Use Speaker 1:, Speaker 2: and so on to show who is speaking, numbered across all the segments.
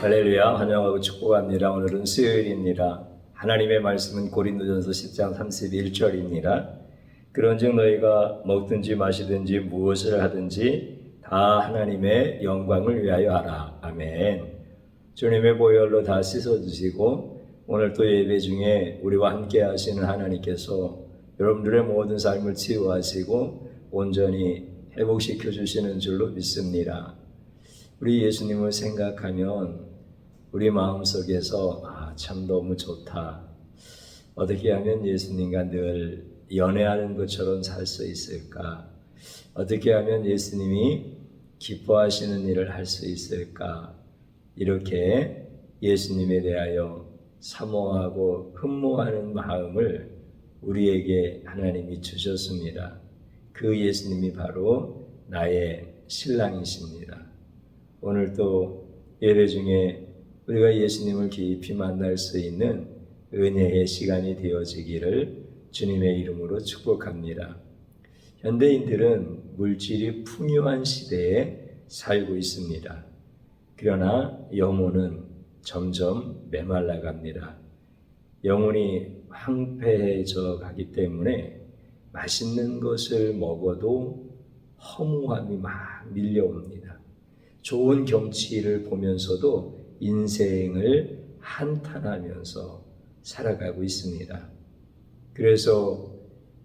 Speaker 1: 할렐루야, 환영하고 축복합니다. 오늘은 수요일입니다. 하나님의 말씀은 고린도전서 10장 31절입니다. 그런즉 너희가 먹든지 마시든지 무엇을 하든지 다 하나님의 영광을 위하여 하라. 아멘. 주님의 보혈로 다 씻어주시고 오늘 또 예배 중에 우리와 함께 하시는 하나님께서 여러분들의 모든 삶을 치유하시고 온전히 회복시켜 주시는 줄로 믿습니다. 우리 예수님을 생각하면 우리 마음속에서 참 너무 좋다. 어떻게 하면 예수님과 늘 연애하는 것처럼 살 수 있을까? 어떻게 하면 예수님이 기뻐하시는 일을 할 수 있을까? 이렇게 예수님에 대하여 사모하고 흠모하는 마음을 우리에게 하나님이 주셨습니다. 그 예수님이 바로 나의 신랑이십니다. 오늘 또 예배 중에 우리가 예수님을 깊이 만날 수 있는 은혜의 시간이 되어지기를 주님의 이름으로 축복합니다. 현대인들은 물질이 풍요한 시대에 살고 있습니다. 그러나 영혼은 점점 메말라갑니다. 영혼이 황폐해져 가기 때문에 맛있는 것을 먹어도 허무함이 막 밀려옵니다. 좋은 경치를 보면서도 인생을 한탄하면서 살아가고 있습니다. 그래서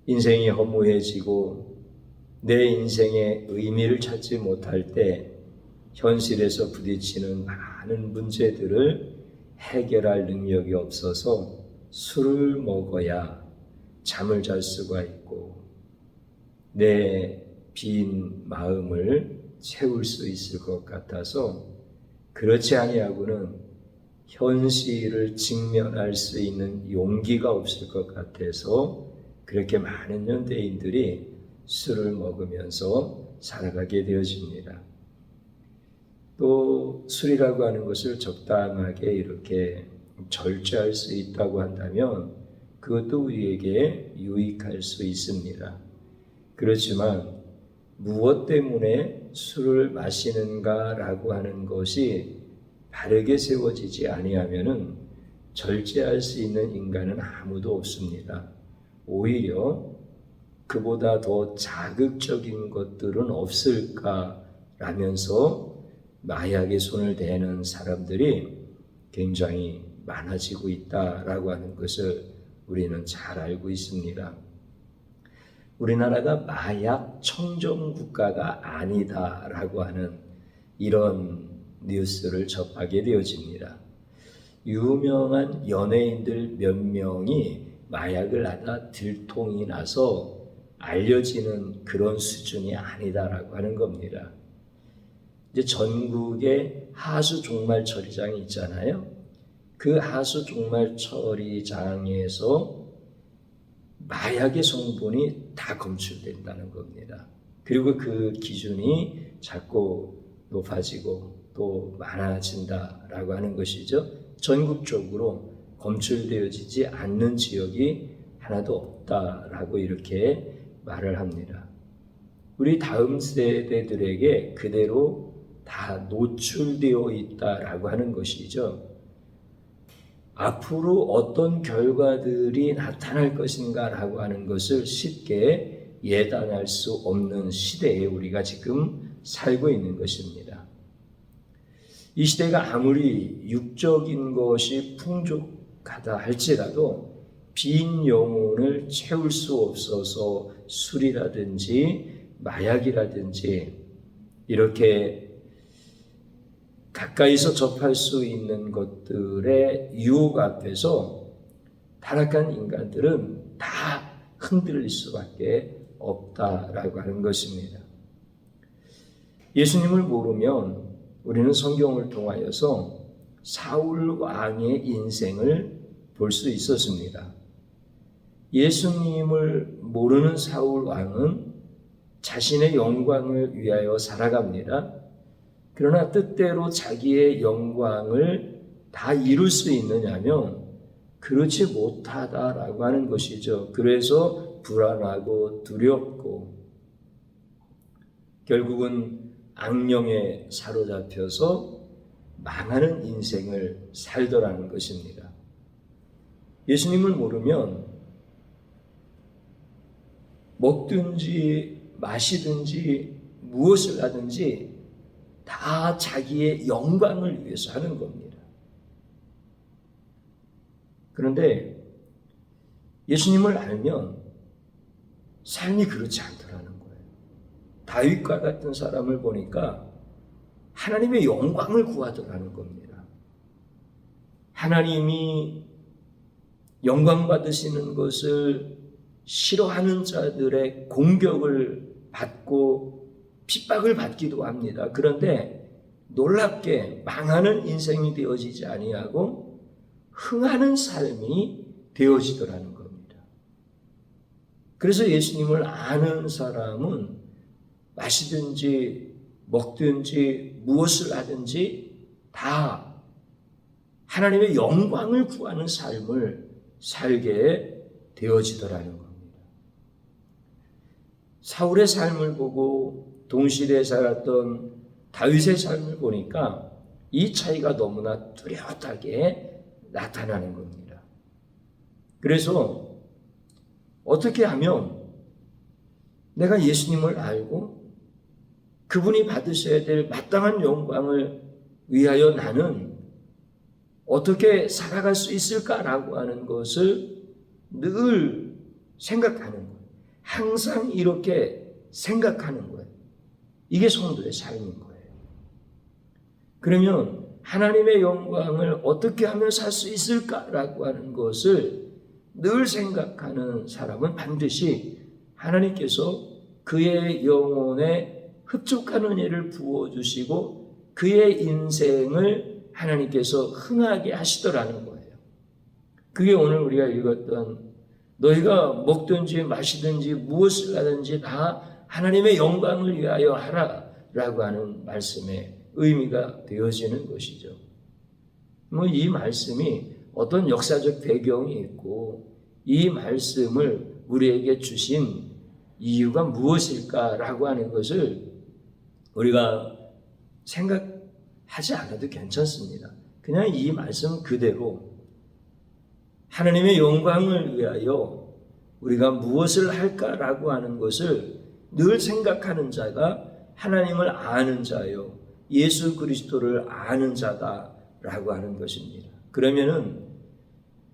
Speaker 1: 인생이 허무해지고 내 인생의 의미를 찾지 못할 때 현실에서 부딪히는 많은 문제들을 해결할 능력이 없어서 술을 먹어야 잠을 잘 수가 있고 내 빈 마음을 채울 수 있을 것 같아서 그렇지 아니하고는 현실을 직면할 수 있는 용기가 없을 것 같아서 그렇게 많은 현대인들이 술을 먹으면서 살아가게 되어집니다. 또 술이라고 하는 것을 적당하게 이렇게 절제할 수 있다고 한다면 그것도 우리에게 유익할 수 있습니다. 그렇지만 무엇 때문에 술을 마시는가라고 하는 것이 바르게 세워지지 아니하면은 절제할 수 있는 인간은 아무도 없습니다. 오히려 그보다 더 자극적인 것들은 없을까라면서 마약에 손을 대는 사람들이 굉장히 많아지고 있다라고 하는 것을 우리는 잘 알고 있습니다. 우리나라가 마약 청정 국가가 아니다라고 하는 이런 뉴스를 접하게 되어집니다. 유명한 연예인들 몇 명이 마약을 하다 들통이 나서 알려지는 그런 수준이 아니다라고 하는 겁니다. 이제 전국에 하수 종말 처리장이 있잖아요. 그 하수 종말 처리장에서 마약의 성분이 다 검출된다는 겁니다. 그리고 그 기준이 자꾸 높아지고 또 많아진다라고 하는 것이죠. 전국적으로 검출되어지지 않는 지역이 하나도 없다라고 이렇게 말을 합니다. 우리 다음 세대들에게 그대로 다 노출되어 있다라고 하는 것이죠. 앞으로 어떤 결과들이 나타날 것인가라고 하는 것을 쉽게 예단할 수 없는 시대에 우리가 지금 살고 있는 것입니다. 이 시대가 아무리 육적인 것이 풍족하다 할지라도 빈 영혼을 채울 수 없어서 술이라든지 마약이라든지 이렇게 가까이서 접할 수 있는 것들의 유혹 앞에서 타락한 인간들은 다 흔들릴 수밖에 없다라고 하는 것입니다. 예수님을 모르면 우리는 성경을 통하여서 사울 왕의 인생을 볼 수 있었습니다. 예수님을 모르는 사울 왕은 자신의 영광을 위하여 살아갑니다. 그러나 뜻대로 자기의 영광을 다 이룰 수 있느냐면 그렇지 못하다라고 하는 것이죠. 그래서 불안하고 두렵고 결국은 악령에 사로잡혀서 망하는 인생을 살더라는 것입니다. 예수님을 모르면 먹든지 마시든지 무엇을 하든지 다 자기의 영광을 위해서 하는 겁니다. 그런데 예수님을 알면 삶이 그렇지 않더라는 거예요. 다윗과 같은 사람을 보니까 하나님의 영광을 구하더라는 겁니다. 하나님이 영광 받으시는 것을 싫어하는 자들의 공격을 받고 핍박을 받기도 합니다. 그런데 놀랍게 망하는 인생이 되어지지 아니하고 흥하는 삶이 되어지더라는 겁니다. 그래서 예수님을 아는 사람은 마시든지 먹든지 무엇을 하든지 다 하나님의 영광을 구하는 삶을 살게 되어지더라는 겁니다. 사울의 삶을 보고 동시대에 살았던 다윗의 삶을 보니까 이 차이가 너무나 뚜렷하게 나타나는 겁니다. 그래서 어떻게 하면 내가 예수님을 알고 그분이 받으셔야 될 마땅한 영광을 위하여 나는 어떻게 살아갈 수 있을까라고 하는 것을 늘 생각하는 거예요. 항상 이렇게 생각하는 거예요. 이게 성도의 삶인 거예요. 그러면 하나님의 영광을 어떻게 하면 살 수 있을까라고 하는 것을 늘 생각하는 사람은 반드시 하나님께서 그의 영혼에 흡족한 은혜를 부어주시고 그의 인생을 하나님께서 흥하게 하시더라는 거예요. 그게 오늘 우리가 읽었던 너희가 먹든지 마시든지 무엇을 하든지 다 하나님의 영광을 위하여 하라라고 하는 말씀의 의미가 되어지는 것이죠. 이 말씀이 어떤 역사적 배경이 있고 이 말씀을 우리에게 주신 이유가 무엇일까라고 하는 것을 우리가 생각하지 않아도 괜찮습니다. 그냥 이 말씀 그대로 하나님의 영광을 위하여 우리가 무엇을 할까라고 하는 것을 늘 생각하는 자가 하나님을 아는 자요, 예수 그리스도를 아는 자다라고 하는 것입니다. 그러면은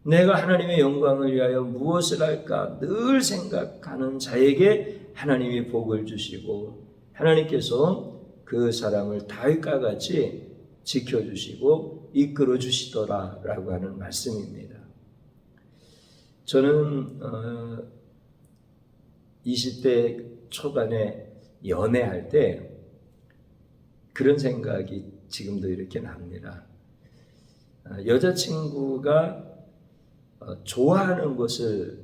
Speaker 1: 내가 하나님의 영광을 위하여 무엇을 할까 늘 생각하는 자에게 하나님이 복을 주시고 하나님께서 그 사람을 다윗과 같이 지켜주시고 이끌어 주시더라라고 하는 말씀입니다. 저는 20대 초반에 연애할 때 그런 생각이 지금도 이렇게 납니다. 여자친구가 좋아하는 것을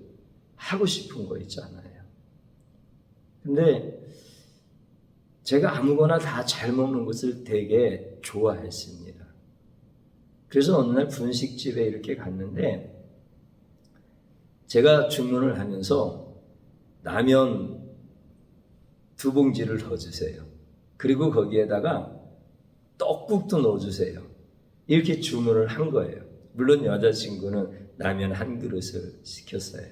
Speaker 1: 하고 싶은 거 있잖아요. 근데 제가 아무거나 다 잘 먹는 것을 되게 좋아했습니다. 그래서 어느 날 분식집에 이렇게 갔는데 제가 주문을 하면서 라면 2봉지를 넣어주세요. 그리고 거기에다가 떡국도 넣어주세요. 이렇게 주문을 한 거예요. 물론 여자친구는 라면 1그릇을 시켰어요.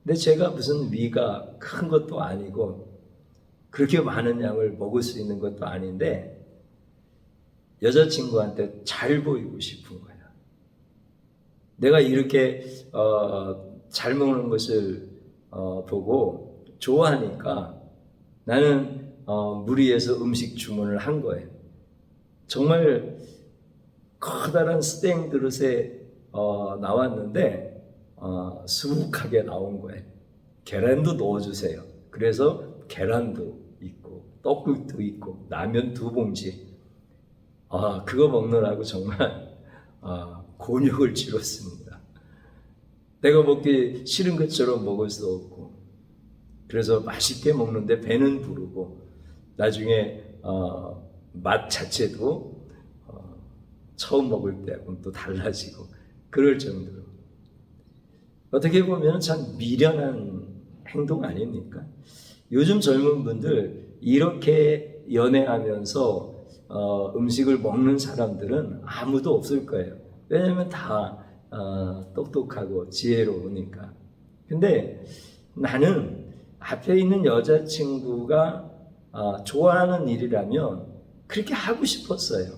Speaker 1: 근데 제가 무슨 위가 큰 것도 아니고 그렇게 많은 양을 먹을 수 있는 것도 아닌데 여자친구한테 잘 보이고 싶은 거야. 내가 이렇게 잘 먹는 것을 보고 좋아하니까 나는 무리해서 음식 주문을 한 거예요. 정말 커다란 스테인 그릇에 나왔는데 수북하게 나온 거예요. 계란도 넣어주세요. 그래서 계란도 있고 떡국도 있고 라면 2봉지. 그거 먹느라고 정말 곤욕을 치렀습니다. 내가 먹기 싫은 것처럼 먹을 수 없고 그래서 맛있게 먹는데 배는 부르고 나중에 맛 자체도 처음 먹을 때하고는 또 달라지고 그럴 정도로 어떻게 보면 참 미련한 행동 아닙니까? 요즘 젊은 분들 이렇게 연애하면서 음식을 먹는 사람들은 아무도 없을 거예요. 왜냐하면 다 똑똑하고 지혜로우니까. 근데 나는 앞에 있는 여자친구가 좋아하는 일이라면 그렇게 하고 싶었어요.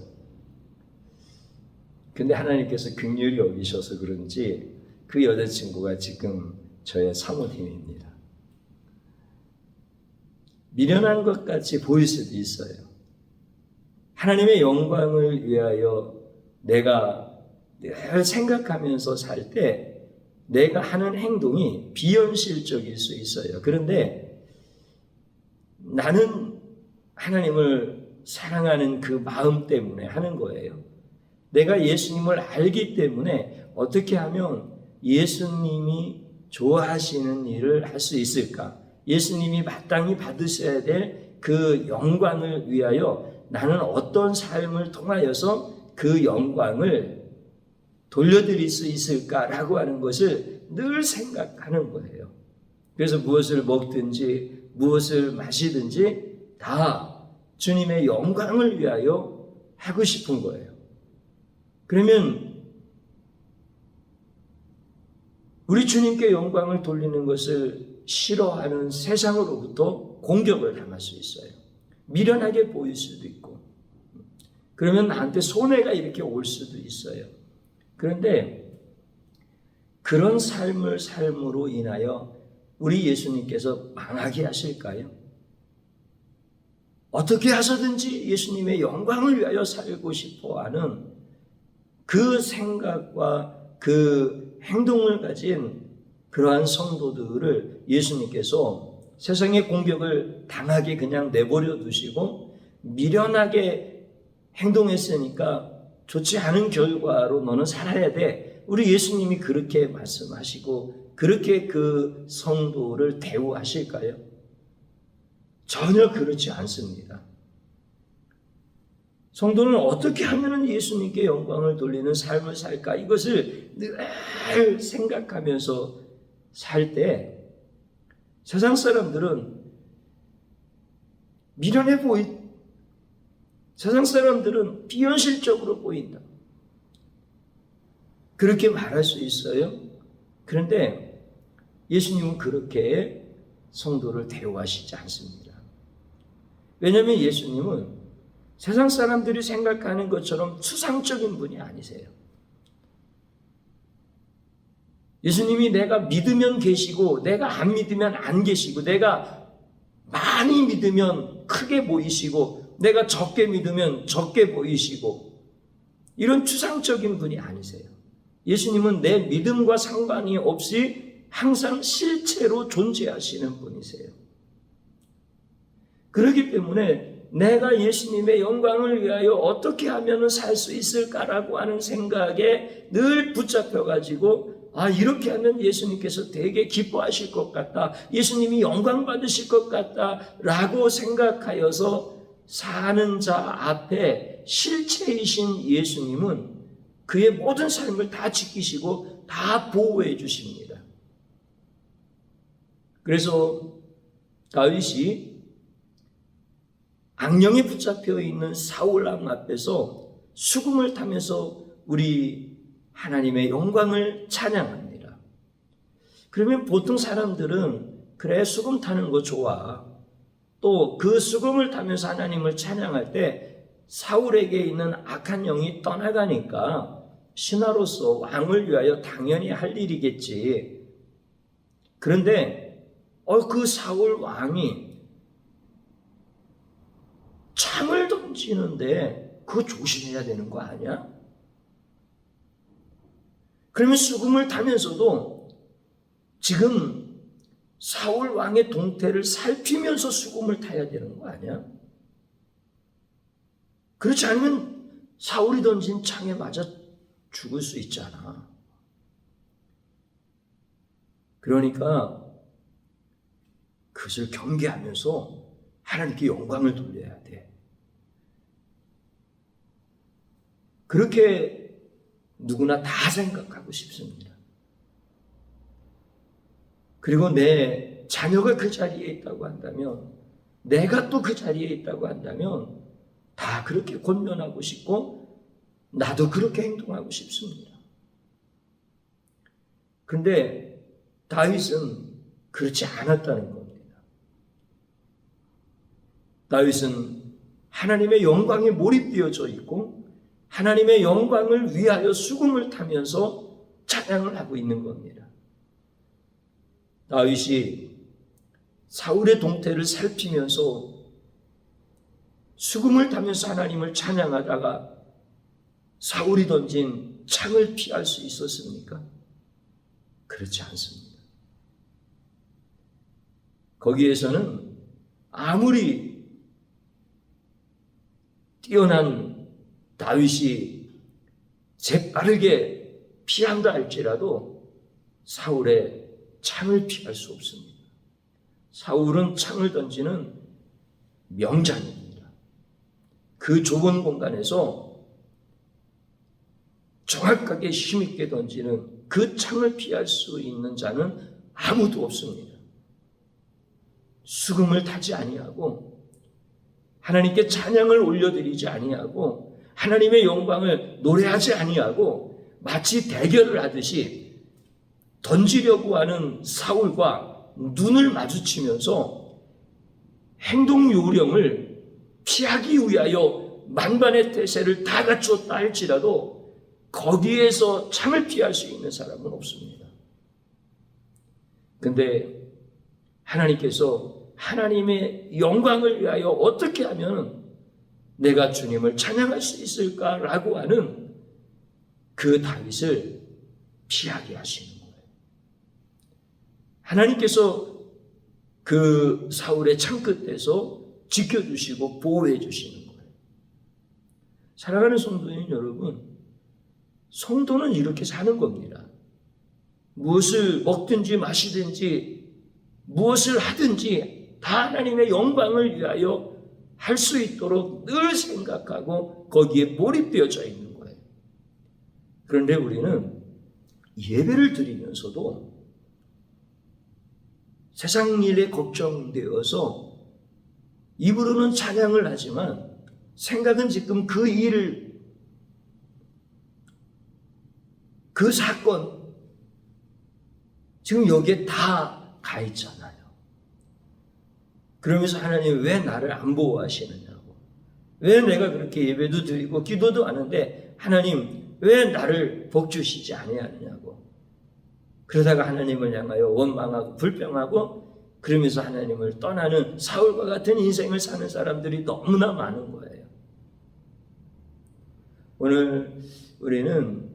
Speaker 1: 근데 하나님께서 긍휼히 여기셔서 그런지 그 여자친구가 지금 저의 사모님입니다. 미련한 것 같이 보일 수도 있어요. 하나님의 영광을 위하여 내가 늘 생각하면서 살 때 내가 하는 행동이 비현실적일 수 있어요. 그런데 나는 하나님을 사랑하는 그 마음 때문에 하는 거예요. 내가 예수님을 알기 때문에 어떻게 하면 예수님이 좋아하시는 일을 할 수 있을까? 예수님이 마땅히 받으셔야 될 그 영광을 위하여 나는 어떤 삶을 통하여서 그 영광을 돌려드릴 수 있을까라고 하는 것을 늘 생각하는 거예요. 그래서 무엇을 먹든지 무엇을 마시든지 다 주님의 영광을 위하여 하고 싶은 거예요. 그러면 우리 주님께 영광을 돌리는 것을 싫어하는 세상으로부터 공격을 당할 수 있어요. 미련하게 보일 수도 있고, 그러면 나한테 손해가 이렇게 올 수도 있어요. 그런데 그런 삶으로 인하여 우리 예수님께서 망하게 하실까요? 어떻게 하서든지 예수님의 영광을 위하여 살고 싶어하는 그 생각과 그 행동을 가진 그러한 성도들을 예수님께서 세상의 공격을 당하게 그냥 내버려 두시고 미련하게 행동했으니까 좋지 않은 결과로 너는 살아야 돼. 우리 예수님이 그렇게 말씀하시고 그렇게 그 성도를 대우하실까요? 전혀 그렇지 않습니다. 성도는 어떻게 하면 예수님께 영광을 돌리는 삶을 살까? 이것을 늘 생각하면서 살 때 세상 사람들은 미련해 세상 사람들은 비현실적으로 보인다. 그렇게 말할 수 있어요. 그런데 예수님은 그렇게 성도를 대우하시지 않습니다. 왜냐하면 예수님은 세상 사람들이 생각하는 것처럼 추상적인 분이 아니세요. 예수님이 내가 믿으면 계시고 내가 안 믿으면 안 계시고 내가 많이 믿으면 크게 보이시고 내가 적게 믿으면 적게 보이시고 이런 추상적인 분이 아니세요. 예수님은 내 믿음과 상관이 없이 항상 실체로 존재하시는 분이세요. 그렇기 때문에 내가 예수님의 영광을 위하여 어떻게 하면 살 수 있을까라고 하는 생각에 늘 붙잡혀가지고 이렇게 하면 예수님께서 되게 기뻐하실 것 같다. 예수님이 영광 받으실 것 같다. 라고 생각하여서 사는 자 앞에 실체이신 예수님은 그의 모든 삶을 다 지키시고 다 보호해 주십니다. 그래서 다윗이 악령에 붙잡혀 있는 사울 왕 앞에서 수금을 타면서 우리 하나님의 영광을 찬양합니다. 그러면 보통 사람들은 그래 수금 타는 거 좋아. 또 그 수금을 타면서 하나님을 찬양할 때 사울에게 있는 악한 영이 떠나가니까 신하로서 왕을 위하여 당연히 할 일이겠지. 그런데 그 사울 왕이 창을 던지는데 그거 조심해야 되는 거 아니야? 그러면 수금을 타면서도 지금 사울 왕의 동태를 살피면서 수금을 타야 되는 거 아니야? 그렇지 않으면 사울이 던진 창에 맞아 죽을 수 있잖아. 그러니까 그것을 경계하면서 하나님께 영광을 돌려야 돼. 그렇게 누구나 다 생각하고 싶습니다. 그리고 내 자녀가 그 자리에 있다고 한다면, 내가 또 그 자리에 있다고 한다면 다 그렇게 권면하고 싶고 나도 그렇게 행동하고 싶습니다. 그런데 다윗은 그렇지 않았다는 겁니다. 다윗은 하나님의 영광에 몰입되어져 있고 하나님의 영광을 위하여 수금을 타면서 찬양을 하고 있는 겁니다. 다윗이 사울의 동태를 살피면서 수금을 타면서 하나님을 찬양하다가 사울이 던진 창을 피할 수 있었습니까? 그렇지 않습니다. 거기에서는 아무리 뛰어난 다윗이 재빠르게 피한다 할지라도 사울의 창을 피할 수 없습니다. 사울은 창을 던지는 명장입니다. 그 좁은 공간에서 정확하게 힘있게 던지는 그 창을 피할 수 있는 자는 아무도 없습니다. 수금을 타지 아니하고 하나님께 찬양을 올려드리지 아니하고 하나님의 영광을 노래하지 아니하고 마치 대결을 하듯이 던지려고 하는 사울과 눈을 마주치면서 행동 요령을 피하기 위하여 만반의 태세를 다 갖추었다 할지라도 거기에서 창을 피할 수 있는 사람은 없습니다. 근데 하나님께서 하나님의 영광을 위하여 어떻게 하면 내가 주님을 찬양할 수 있을까라고 하는 그 다윗을 피하게 하시는 거예요. 하나님께서 그 사울의 창끝에서 지켜주시고 보호해 주시는 거예요. 사랑하는 성도님 여러분, 성도는 이렇게 사는 겁니다. 무엇을 먹든지 마시든지 무엇을 하든지 다 하나님의 영광을 위하여 할 수 있도록 늘 생각하고 거기에 몰입되어져 있는 거예요. 그런데 우리는 예배를 드리면서도 세상 일에 걱정되어서 입으로는 찬양을 하지만 생각은 지금 그 일, 그 사건 지금 여기에 다 가 있잖아요. 그러면서 하나님 왜 나를 안 보호하시느냐고, 왜 내가 그렇게 예배도 드리고 기도도 하는데 하나님 왜 나를 복주시지 아니하느냐고, 그러다가 하나님을 향하여 원망하고 불평하고 그러면서 하나님을 떠나는 사울과 같은 인생을 사는 사람들이 너무나 많은 거예요. 오늘 우리는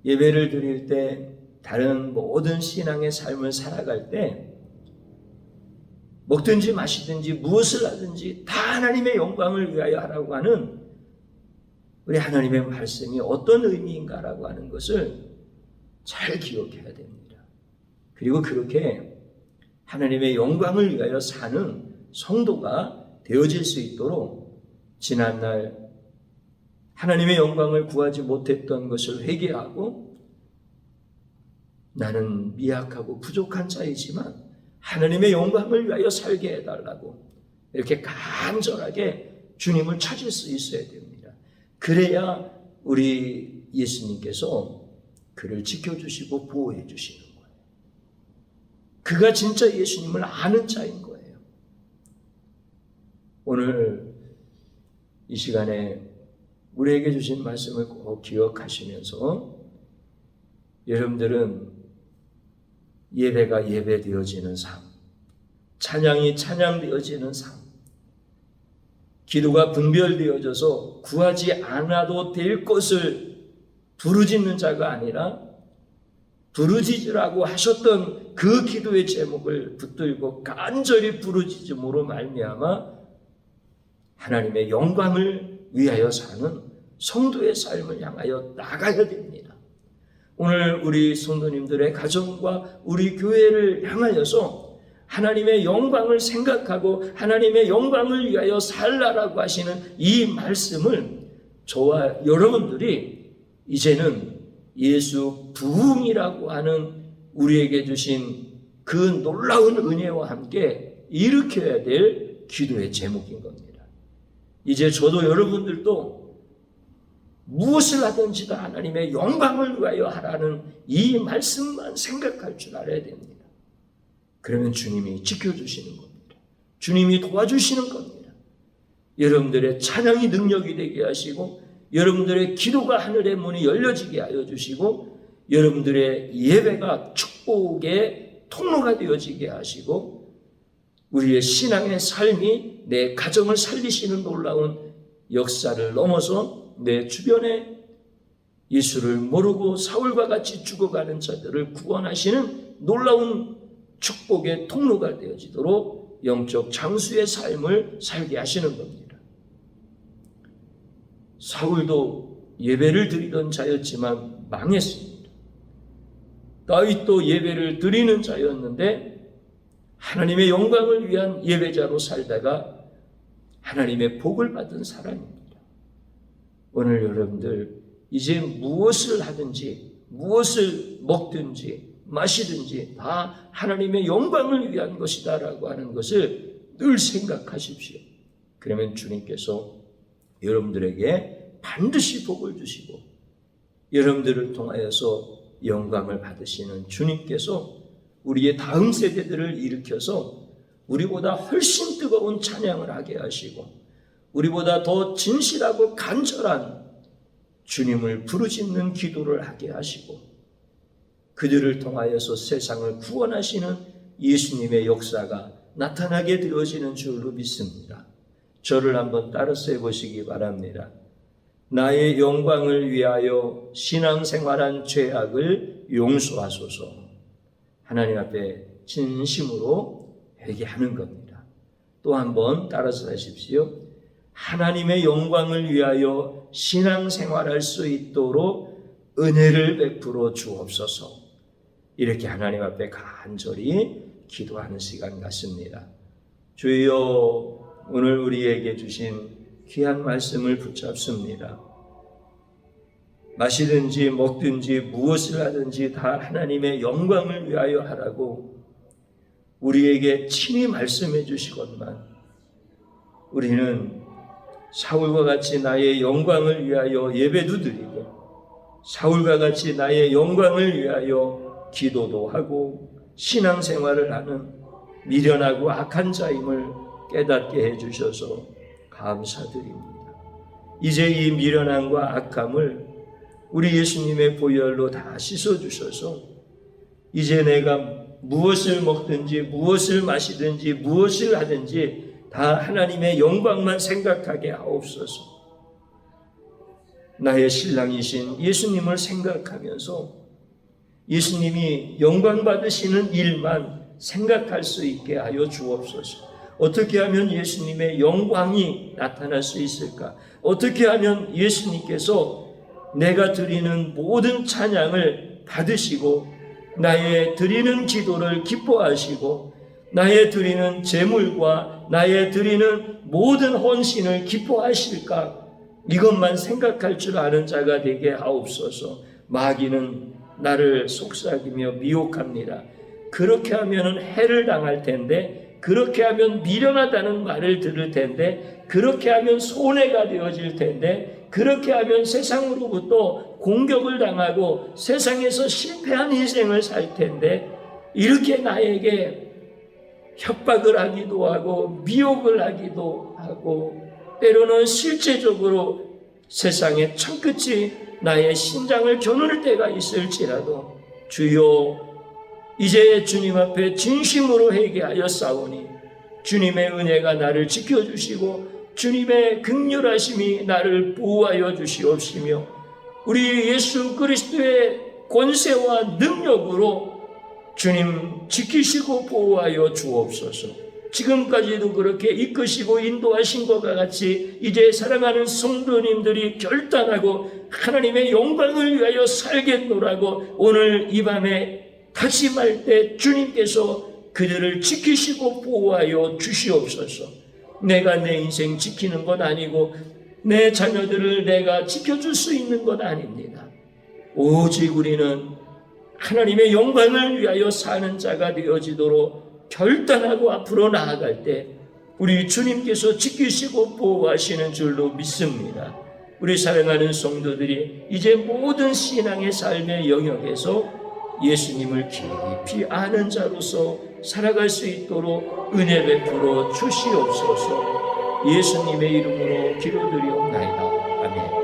Speaker 1: 예배를 드릴 때 다른 모든 신앙의 삶을 살아갈 때 먹든지 마시든지 무엇을 하든지 다 하나님의 영광을 위하여 하라고 하는 우리 하나님의 말씀이 어떤 의미인가라고 하는 것을 잘 기억해야 됩니다. 그리고 그렇게 하나님의 영광을 위하여 사는 성도가 되어질 수 있도록 지난날 하나님의 영광을 구하지 못했던 것을 회개하고 나는 미약하고 부족한 자이지만 하나님의 영광을 위하여 살게 해달라고 이렇게 간절하게 주님을 찾을 수 있어야 됩니다. 그래야 우리 예수님께서 그를 지켜주시고 보호해 주시는 거예요. 그가 진짜 예수님을 아는 자인 거예요. 오늘 이 시간에 우리에게 주신 말씀을 꼭 기억하시면서 여러분들은 예배가 예배되어지는 삶, 찬양이 찬양되어지는 삶, 기도가 분별되어져서 구하지 않아도 될 것을 부르짖는 자가 아니라 부르짖으라고 하셨던 그 기도의 제목을 붙들고 간절히 부르짖음으로 말미암아 하나님의 영광을 위하여 사는 성도의 삶을 향하여 나가야 됩니다. 오늘 우리 성도님들의 가정과 우리 교회를 향하여서 하나님의 영광을 생각하고 하나님의 영광을 위하여 살라라고 하시는 이 말씀을 저와 여러분들이 이제는 예수 부흥이라고 하는 우리에게 주신 그 놀라운 은혜와 함께 일으켜야 될 기도의 제목인 겁니다. 이제 저도 여러분들도 무엇을 하든지 다 하나님의 영광을 위하여 하라는 이 말씀만 생각할 줄 알아야 됩니다. 그러면 주님이 지켜주시는 겁니다. 주님이 도와주시는 겁니다. 여러분들의 찬양이 능력이 되게 하시고, 여러분들의 기도가 하늘의 문이 열려지게 하여 주시고, 여러분들의 예배가 축복의 통로가 되어지게 하시고, 우리의 신앙의 삶이 내 가정을 살리시는 놀라운 역사를 넘어서 내 주변에 예수를 모르고 사울과 같이 죽어가는 자들을 구원하시는 놀라운 축복의 통로가 되어지도록 영적 장수의 삶을 살게 하시는 겁니다. 사울도 예배를 드리던 자였지만 망했습니다. 다윗도 예배를 드리는 자였는데 하나님의 영광을 위한 예배자로 살다가 하나님의 복을 받은 사람입니다. 오늘 여러분들 이제 무엇을 하든지 무엇을 먹든지 마시든지 다 하나님의 영광을 위한 것이다 라고 하는 것을 늘 생각하십시오. 그러면 주님께서 여러분들에게 반드시 복을 주시고, 여러분들을 통하여서 영광을 받으시는 주님께서 우리의 다음 세대들을 일으켜서 우리보다 훨씬 뜨거운 찬양을 하게 하시고, 우리보다 더 진실하고 간절한 주님을 부르짖는 기도를 하게 하시고, 그들을 통하여서 세상을 구원하시는 예수님의 역사가 나타나게 되어지는 줄로 믿습니다. 저를 한번 따라서 해보시기 바랍니다. 나의 영광을 위하여 신앙생활한 죄악을 용서하소서. 하나님 앞에 진심으로 회개하는 겁니다. 또 한번 따라서 하십시오. 하나님의 영광을 위하여 신앙생활할 수 있도록 은혜를 베풀어 주옵소서. 이렇게 하나님 앞에 간절히 기도하는 시간 같습니다. 주여, 오늘 우리에게 주신 귀한 말씀을 붙잡습니다. 마시든지 먹든지 무엇을 하든지 다 하나님의 영광을 위하여 하라고 우리에게 친히 말씀해 주시건만, 우리는 사울과 같이 나의 영광을 위하여 예배도 드리고, 사울과 같이 나의 영광을 위하여 기도도 하고 신앙생활을 하는 미련하고 악한 자임을 깨닫게 해주셔서 감사드립니다. 이제 이 미련함과 악함을 우리 예수님의 보혈로 다 씻어주셔서 이제 내가 무엇을 먹든지 무엇을 마시든지 무엇을 하든지 다 하나님의 영광만 생각하게 하옵소서. 나의 신랑이신 예수님을 생각하면서 예수님이 영광 받으시는 일만 생각할 수 있게 하여 주옵소서. 어떻게 하면 예수님의 영광이 나타날 수 있을까? 어떻게 하면 예수님께서 내가 드리는 모든 찬양을 받으시고 나의 드리는 기도를 기뻐하시고 나의 드리는 제물과 나의 드리는 모든 헌신을 기뻐하실까? 이것만 생각할 줄 아는 자가 되게 하옵소서. 마귀는 나를 속삭이며 미혹합니다. 그렇게 하면 해를 당할 텐데, 그렇게 하면 미련하다는 말을 들을 텐데, 그렇게 하면 손해가 되어질 텐데, 그렇게 하면 세상으로부터 공격을 당하고 세상에서 실패한 인생을 살 텐데, 이렇게 나에게 협박을 하기도 하고 미혹을 하기도 하고 때로는 실제적으로 세상의 천끝이 나의 심장을 겨눌 때가 있을지라도 주여, 이제 주님 앞에 진심으로 회개하여 싸우니 주님의 은혜가 나를 지켜주시고 주님의 긍휼하심이 나를 보호하여 주시옵시며 우리 예수 그리스도의 권세와 능력으로 주님 지키시고 보호하여 주옵소서. 지금까지도 그렇게 이끄시고 인도하신 것과 같이 이제 사랑하는 성도님들이 결단하고 하나님의 영광을 위하여 살겠노라고 오늘 이 밤에 다짐할 때 주님께서 그들을 지키시고 보호하여 주시옵소서. 내가 내 인생 지키는 것 아니고 내 자녀들을 내가 지켜줄 수 있는 것 아닙니다. 오직 우리는 하나님의 영광을 위하여 사는 자가 되어지도록 결단하고 앞으로 나아갈 때 우리 주님께서 지키시고 보호하시는 줄로 믿습니다. 우리 사랑하는 성도들이 이제 모든 신앙의 삶의 영역에서 예수님을 깊이 아는 자로서 살아갈 수 있도록 은혜 베풀어 주시옵소서. 예수님의 이름으로 기도드리옵나이다. 아멘.